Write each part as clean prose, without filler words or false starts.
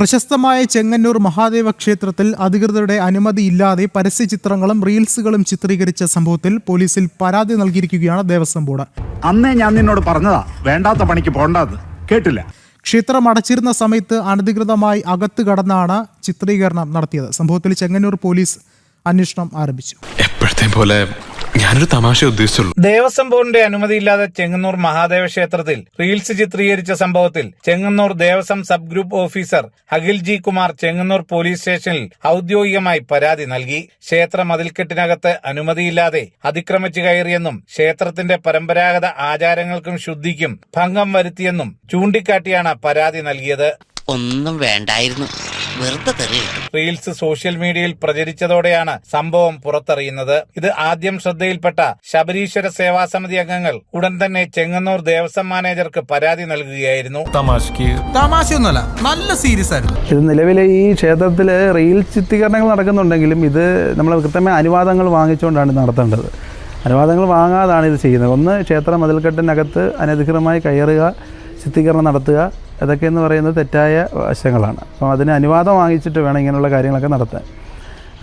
പ്രശസ്തമായ ചെങ്ങന്നൂർ മഹാദേവ ക്ഷേത്രത്തിൽ അധികൃതരുടെ അനുമതിയില്ലാതെ പരസ്യചിത്രങ്ങളും റീൽസുകളും ചിത്രീകരിച്ച സംഭവത്തിൽ പോലീസിൽ പരാതി നൽകിയിരിക്കുകയാണ് ദേവസ്വം ബോർഡ്. അന്നേ ഞാൻ നിന്നോട് പറഞ്ഞതാ വേണ്ടാത്ത പണിക്ക് പോണ്ടാന്ന്, കേട്ടില്ല. ക്ഷേത്രം അടച്ചിരുന്ന സമയത്ത് അനധികൃതമായി അകത്ത് കടന്നാണ് ചിത്രീകരണം നടത്തിയത്. സംഭവത്തിൽ ചെങ്ങന്നൂർ പോലീസ് അന്വേഷണം ആരംഭിച്ചു. എപ്പോഴത്തെ പോലെ ഞാനൊരു തമാശ ഉദ്ദേശിച്ചുള്ളൂ. ദേവസ്വം ബോർഡിന്റെ അനുമതിയില്ലാതെ ചെങ്ങന്നൂർ മഹാദേവ ക്ഷേത്രത്തിൽ റീൽസ് ചിത്രീകരിച്ച സംഭവത്തിൽ Chengannur Devaswom sub group officer Akhil G Kumar Chengannur police സ്റ്റേഷനിൽ ഔദ്യോഗികമായി പരാതി നൽകി. ക്ഷേത്ര മതിൽക്കെട്ടിനകത്ത് അനുമതിയില്ലാതെ അതിക്രമിച്ചു കയറിയെന്നും ക്ഷേത്രത്തിന്റെ പരമ്പരാഗത ആചാരങ്ങൾക്കും ശുദ്ധിക്കും ഭംഗം വരുത്തിയെന്നും ചൂണ്ടിക്കാട്ടിയാണ് പരാതി നൽകിയത്. ഒന്നും വേണ്ടായിരുന്നു, വെറുതെ തെറിയിട്ടു. റീൽസ് സോഷ്യൽ മീഡിയയിൽ പ്രചരിച്ചതോടെയാണ് സംഭവം പുറത്തറിയുന്നത്. ഇത് ആദ്യം ശ്രദ്ധയിൽപ്പെട്ട ശബരീശ്വര സേവാസമിതി അംഗങ്ങൾ ഉടൻ തന്നെ ചെങ്ങന്നൂർ ദേവസ്വം മാനേജർക്ക് പരാതി നൽകുകയായിരുന്നു. തമാശയൊന്നുമല്ല, നല്ല സീരിയസ് ആയിരുന്നു. ഇത് നിലവിലെ ഈ ക്ഷേത്രത്തിൽ റീൽസ് ചിത്രീകരണങ്ങൾ നടക്കുന്നുണ്ടെങ്കിലും ഇത് നമ്മൾ കൃത്യമായ അനുവാദങ്ങൾ വാങ്ങിച്ചുകൊണ്ടാണ് നടത്തേണ്ടത്. അനുവാദങ്ങൾ വാങ്ങാതാണ് ഇത് ചെയ്യുന്നത്. ഒന്ന്, ക്ഷേത്ര മതിൽക്കെട്ടിനകത്ത് അനധികൃതമായി കയറുക, ചിത്രീകരണം നടത്തുക, ഇതൊക്കെയെന്ന് പറയുന്നത് തെറ്റായ വശങ്ങളാണ്. അപ്പോൾ അതിന് അനുവാദം വാങ്ങിച്ചിട്ട് വേണം ഇങ്ങനെയുള്ള കാര്യങ്ങളൊക്കെ നടത്താൻ.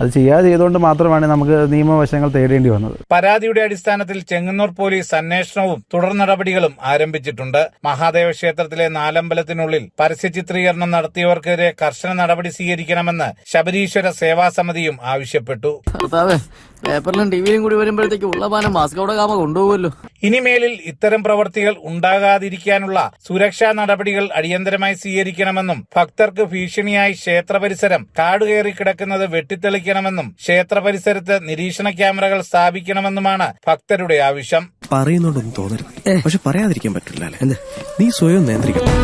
അത് ചെയ്യാതെ ചെയ്തുകൊണ്ട് മാത്രമാണ് നമുക്ക് നിയമവശങ്ങൾ തേടേണ്ടി വന്നത്. പരാതിയുടെ അടിസ്ഥാനത്തിൽ ചെങ്ങന്നൂർ പോലീസ് അന്വേഷണവും തുടർ നടപടികളും ആരംഭിച്ചിട്ടുണ്ട്. മഹാദേവ ക്ഷേത്രത്തിലെ നാലമ്പലത്തിനുള്ളിൽ പരസ്യ ചിത്രീകരണം നടത്തിയവർക്കെതിരെ കർശന നടപടി സ്വീകരിക്കണമെന്ന് ശബരീശ്വര സേവാസമിതിയും ആവശ്യപ്പെട്ടു. പേപ്പറിലും ടിവിയിലും കൂടി വരുമ്പോഴത്തേക്ക് ഉള്ളപാനം മാസ്കോടെ കാമ കൊണ്ടുപോകുമല്ലോ. ഇനിമേലിൽ ഇത്തരം പ്രവർത്തികൾ ഉണ്ടാകാതിരിക്കാനുള്ള സുരക്ഷാ നടപടികൾ അടിയന്തരമായി സ്വീകരിക്കണമെന്നും ഭക്തർക്ക് ഭീഷണിയായി ക്ഷേത്ര പരിസരം കാടുകയറി കിടക്കുന്നത് വെട്ടിത്തെളിക്കണമെന്നും ക്ഷേത്ര പരിസരത്ത് നിരീക്ഷണ ക്യാമറകൾ സ്ഥാപിക്കണമെന്നുമാണ് ഭക്തരുടെ ആവശ്യം. പറയുന്നുണ്ടൊന്നും തോന്നരുത്, പക്ഷെ പറയാതിരിക്കാൻ പറ്റില്ല. നീ സ്വയം നിയന്ത്രിക്കണം.